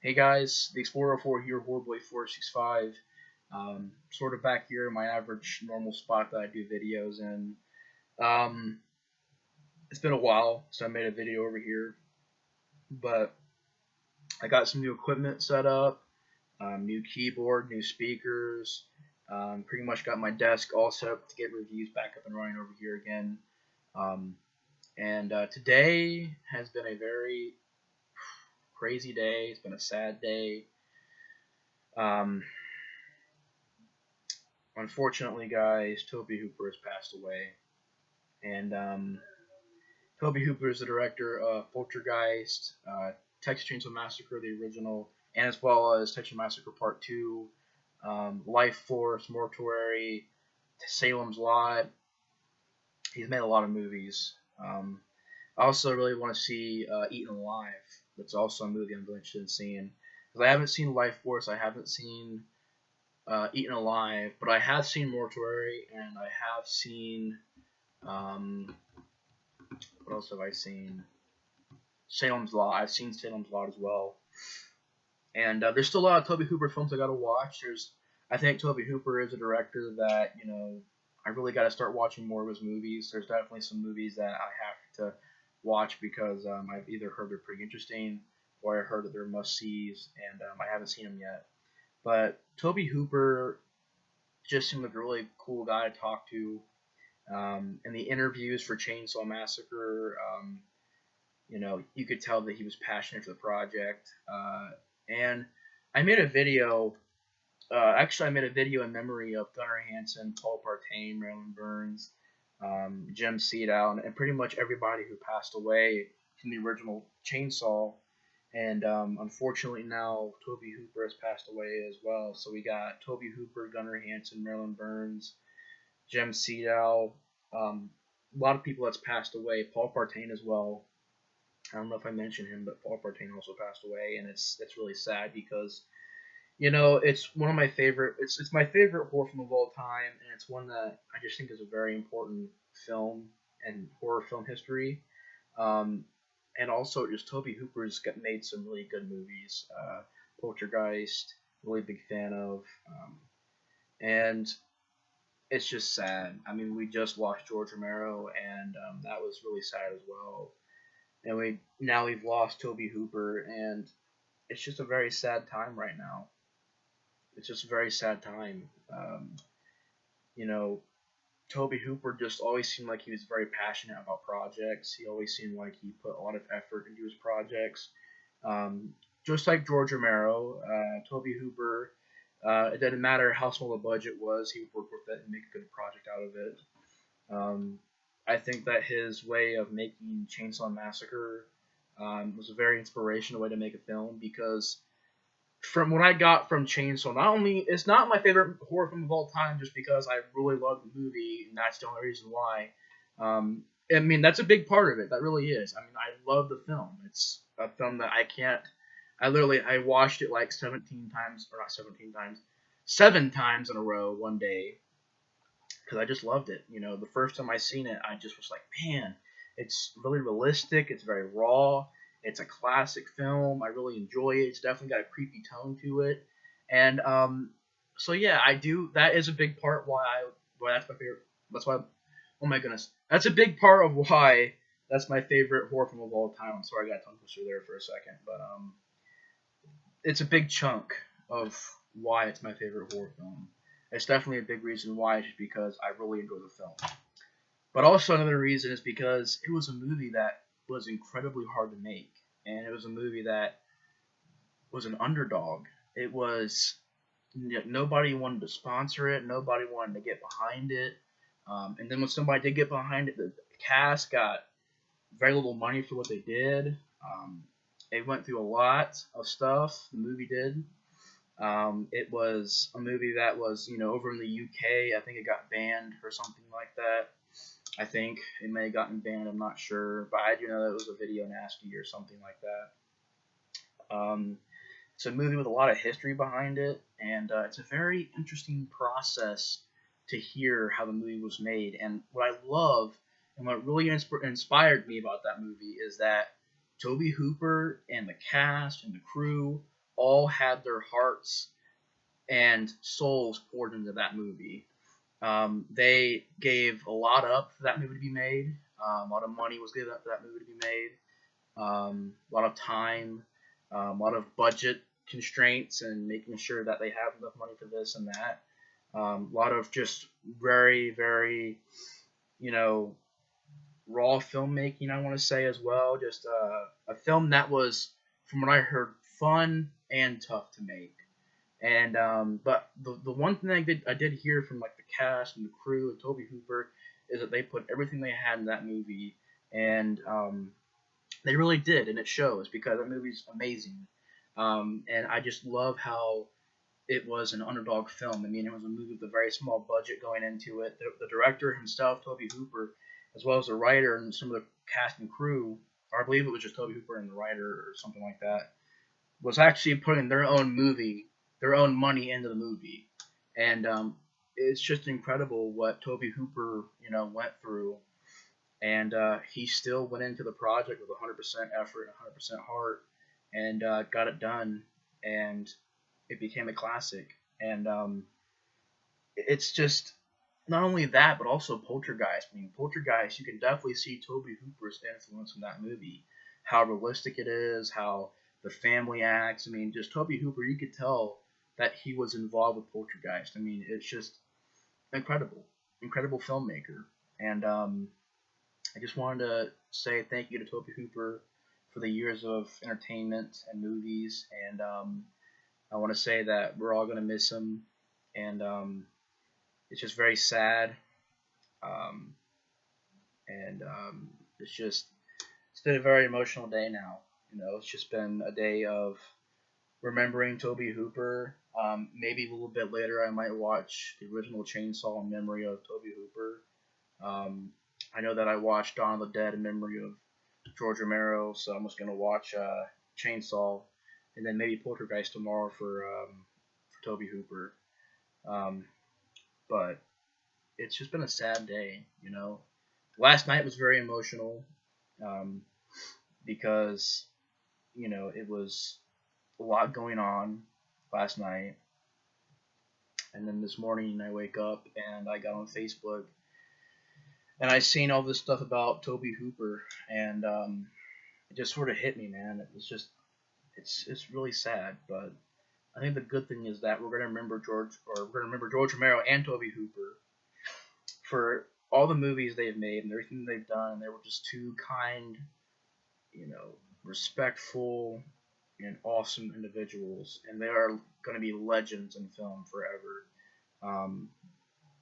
Hey guys, the Explorer 4 here, Horboy 465. Sort of back here in my average normal spot that I do videos in. Um, it's been a while since I made a video over here, but I got some new equipment set up, new keyboard, new speakers. Pretty much got my desk all set up to get reviews back up and running over here again. Um, and today has been a very crazy day. It's been a sad day. Um, Unfortunately, guys, Tobe Hooper has passed away. And Tobe Hooper is the director of Poltergeist, Texas Chainsaw Massacre, the original, and as well as Texas Massacre Part 2, Life Force, Mortuary, Salem's Lot. He's made a lot of movies. I also really want to see Eaten Alive. That's also a movie I'm really interested in seeing. Because I haven't seen Life Force, I haven't seen Eaten Alive, but I have seen Mortuary, and I have seen um, what else have I seen? Salem's Lot. I've seen Salem's Lot as well, and there's still a lot of Tobe Hooper films I gotta watch. I think Tobe Hooper is a director that I really gotta start watching more of his movies. There's definitely some movies that I have to watch because I've either heard they're pretty interesting or I heard that they're must sees, and I haven't seen them yet. But Tobe Hooper just seemed like a really cool guy to talk to. In the interviews for Chainsaw Massacre, you could tell that he was passionate for the project. And I made a video. Actually, I made a video in memory of Gunnar Hansen, Paul Partain, Marilyn Burns, Jim Seedow, and pretty much everybody who passed away from the original Chainsaw. And unfortunately now Tobe Hooper has passed away as well. So we got Tobe Hooper, Gunnar Hansen, Marilyn Burns, Jim Seedow, a lot of people that's passed away. Paul Partain as well. I don't know if I mentioned him, but Paul Partain also passed away, and it's really sad because it's one of my favorite. It's my favorite horror film of all time, and it's one that I just think is a very important film and horror film history. Um, and also, just Tobe Hooper's made some really good movies. Poltergeist, really big fan of, and it's just sad. I mean, we just lost George Romero, and that was really sad as well. And we've lost Tobe Hooper, and it's just a very sad time right now. It's just a very sad time. You know, Tobe Hooper just always seemed like he was very passionate about projects. He always seemed like he put a lot of effort into his projects. Um, just like George Romero, Tobe Hooper, it didn't matter how small the budget was, he would work with it and make a good project out of it. Um, I think that his way of making Chainsaw Massacre was a very inspirational way to make a film because from what I got from Chainsaw, not only it's not my favorite horror film of all time, just because I really love the movie, and that's the only reason why. I mean, that's a big part of it. That really is. I mean, I love the film. It's a film that I can't. I watched it like 17 times, or not 17 times, 7 times in a row one day because I just loved it. The first time I seen it, I just was like, man, it's really realistic. It's very raw. It's a classic film. I really enjoy it. It's definitely got a creepy tone to it, and so yeah, I do. That is a big part why that's my favorite. That's why. Oh my goodness, that's a big part of why that's my favorite horror film of all time. I'm sorry I got tongue twister there for a second, but it's a big chunk of why it's my favorite horror film. It's definitely a big reason why, just because I really enjoy the film. But also another reason is because it was a movie that was incredibly hard to make, and it was a movie that was an underdog. It was nobody wanted to sponsor it, nobody wanted to get behind it, and then when somebody did get behind it, the cast got very little money for what they did. It went through a lot of stuff. The movie did. It was a movie that was, over in the UK. I think it got banned or something like that. I think it may have gotten banned. I'm not sure, but I do know that it was a video nasty or something like that. It's a movie with a lot of history behind it, and it's a very interesting process to hear how the movie was made. And what I love and what really inspired me about that movie is that Tobe Hooper and the cast and the crew all had their hearts and souls poured into that movie. They gave a lot up for that movie to be made. A lot of money was given up for that movie to be made. A lot of time, a lot of budget constraints, and making sure that they have enough money for this and that. A lot of just very, very, you know, raw filmmaking, I want to say as well. Just a film that was, from what I heard, fun and tough to make. And but the one thing I did hear from like the cast and the crew and Tobe Hooper is that they put everything they had in that movie, and they really did, and it shows because that movie's amazing. And I just love how it was an underdog film. I mean, it was a movie with a very small budget going into it. The director himself, Tobe Hooper, as well as the writer and some of the cast and crew, or I believe it was just Tobe Hooper and the writer or something like that, was actually putting their own money into the movie. And it's just incredible what Tobe Hooper, went through. And he still went into the project with 100% effort and 100% heart, and got it done. And it became a classic. And it's just not only that, but also Poltergeist. I mean, Poltergeist, you can definitely see Tobe Hooper's influence in that movie. How realistic it is, how the family acts. I mean, just Tobe Hooper, you could tell that he was involved with Poltergeist. I mean, it's just incredible filmmaker. And I just wanted to say thank you to Tobe Hooper for the years of entertainment and movies. And I want to say that we're all going to miss him. And it's just very sad. And it's been a very emotional day now. It's just been a day of remembering Tobe Hooper. Maybe a little bit later I might watch the original Chainsaw in memory of Tobe Hooper. I know that I watched Dawn of the Dead in memory of George Romero, so I'm just going to watch Chainsaw, and then maybe Poltergeist tomorrow for Tobe Hooper. But it's just been a sad day, Last night was very emotional because, it was a lot going on last night. And then this morning I wake up and I got on Facebook and I seen all this stuff about Tobe Hooper, and it just sort of hit me, man. It was just, it's really sad, but I think the good thing is that we're gonna remember George Romero and Tobe Hooper for all the movies they've made and everything they've done. They were just two kind, respectful and awesome individuals, and they are gonna be legends in film forever.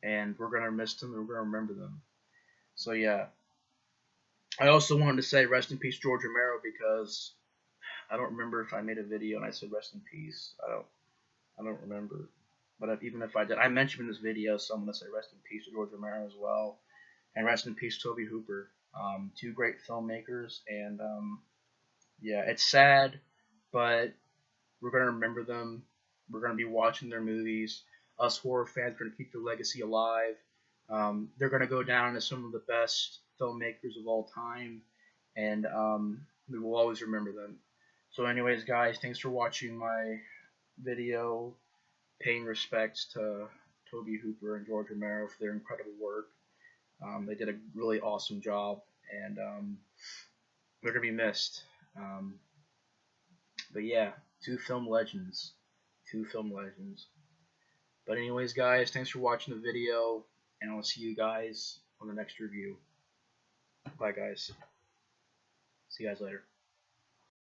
And we're gonna miss them, and we're gonna remember them. So yeah, I also wanted to say rest in peace George Romero, because I don't remember if I made a video and I said rest in peace. I don't remember. But even if I did, I mentioned in this video, so I'm going to say rest in peace to George Romero as well. And rest in peace Tobe Hooper. Two great filmmakers. And yeah, it's sad, but we're going to remember them. We're going to be watching their movies. Us horror fans are going to keep their legacy alive. They're going to go down as some of the best filmmakers of all time, and we will always remember them. So anyways, guys, thanks for watching my video paying respects to Tobe Hooper and George Romero for their incredible work. They did a really awesome job, and they're going to be missed. But yeah, two film legends. But anyways, guys, thanks for watching the video, and I'll see you guys on the next review. Bye, guys. See you guys later.